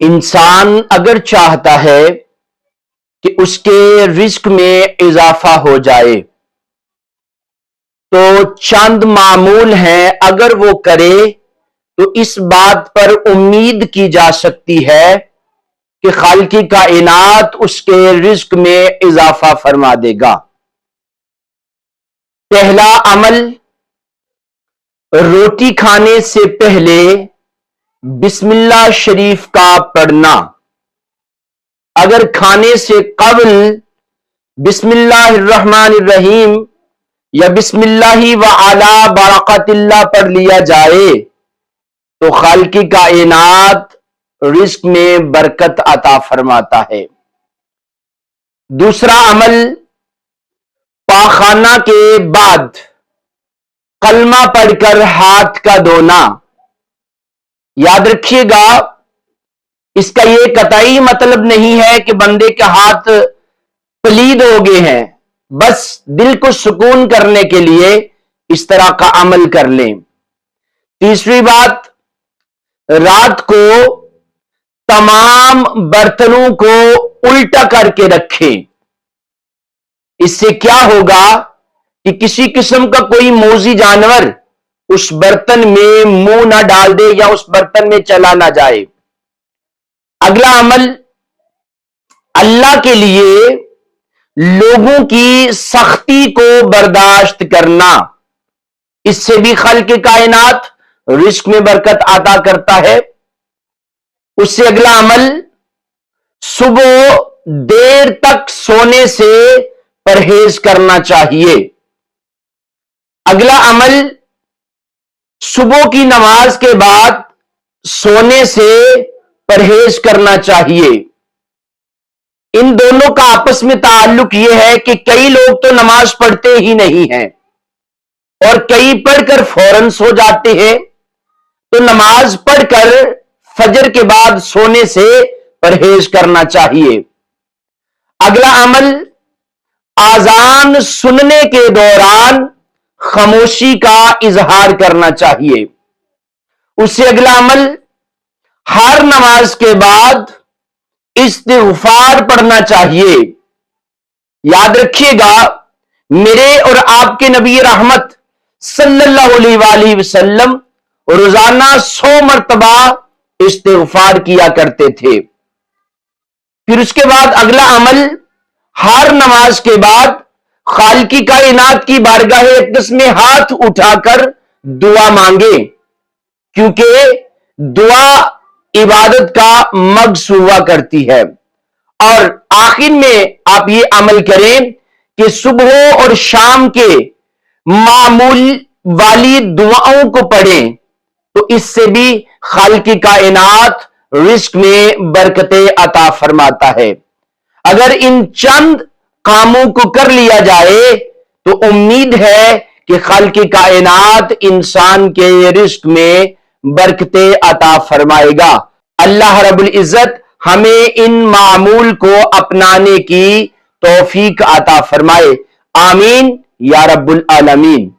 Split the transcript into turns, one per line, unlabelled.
انسان اگر چاہتا ہے کہ اس کے رزق میں اضافہ ہو جائے تو چند معمول ہیں، اگر وہ کرے تو اس بات پر امید کی جا سکتی ہے کہ خالق کائنات اس کے رزق میں اضافہ فرما دے گا۔ پہلا عمل، روٹی کھانے سے پہلے بسم اللہ شریف کا پڑھنا۔ اگر کھانے سے قبل بسم اللہ الرحمن الرحیم یا بسم اللہ وعلی برکات اللہ پڑھ لیا جائے تو خالق کائنات رزق میں برکت عطا فرماتا ہے۔ دوسرا عمل، پاخانہ کے بعد کلمہ پڑھ کر ہاتھ کا دھونا۔ یاد رکھیے گا، اس کا یہ قطعی مطلب نہیں ہے کہ بندے کے ہاتھ پلید ہو گئے ہیں، بس دل کو سکون کرنے کے لیے اس طرح کا عمل کر لیں۔ تیسری بات، رات کو تمام برتنوں کو الٹا کر کے رکھیں۔ اس سے کیا ہوگا کہ کسی قسم کا کوئی موذی جانور اس برتن میں منہ نہ ڈال دے یا اس برتن میں چلا نہ جائے۔ اگلا عمل، اللہ کے لیے لوگوں کی سختی کو برداشت کرنا۔ اس سے بھی خالق کائنات رزق میں برکت عطا کرتا ہے۔ اس سے اگلا عمل، صبح دیر تک سونے سے پرہیز کرنا چاہیے۔ اگلا عمل، صبح کی نماز کے بعد سونے سے پرہیز کرنا چاہیے۔ ان دونوں کا آپس میں تعلق یہ ہے کہ کئی لوگ تو نماز پڑھتے ہی نہیں ہیں اور کئی پڑھ کر فوراً سو جاتے ہیں، تو نماز پڑھ کر فجر کے بعد سونے سے پرہیز کرنا چاہیے۔ اگلا عمل، اذان سننے کے دوران خاموشی کا اظہار کرنا چاہیے۔ اس سے اگلا عمل، ہر نماز کے بعد استغفار پڑھنا چاہیے۔ یاد رکھیے گا، میرے اور آپ کے نبی رحمت صلی اللہ علیہ وآلہ وسلم روزانہ 100 مرتبہ استغفار کیا کرتے تھے۔ پھر اس کے بعد اگلا عمل، ہر نماز کے بعد خالق کائنات کی بارگاہ اقدس میں ہاتھ اٹھا کر دعا مانگے، کیونکہ دعا عبادت کا مغز ہوا کرتی ہے۔ اور آخر میں آپ یہ عمل کریں کہ صبح اور شام کے معمول والی دعاؤں کو پڑھیں، تو اس سے بھی خالق کائنات رزق میں برکتیں عطا فرماتا ہے۔ اگر ان چند کاموں کو کر لیا جائے تو امید ہے کہ خالق کائنات انسان کے رزق میں برکتیں عطا فرمائے گا۔ اللہ رب العزت ہمیں ان معمول کو اپنانے کی توفیق عطا فرمائے، آمین یا رب العالمین۔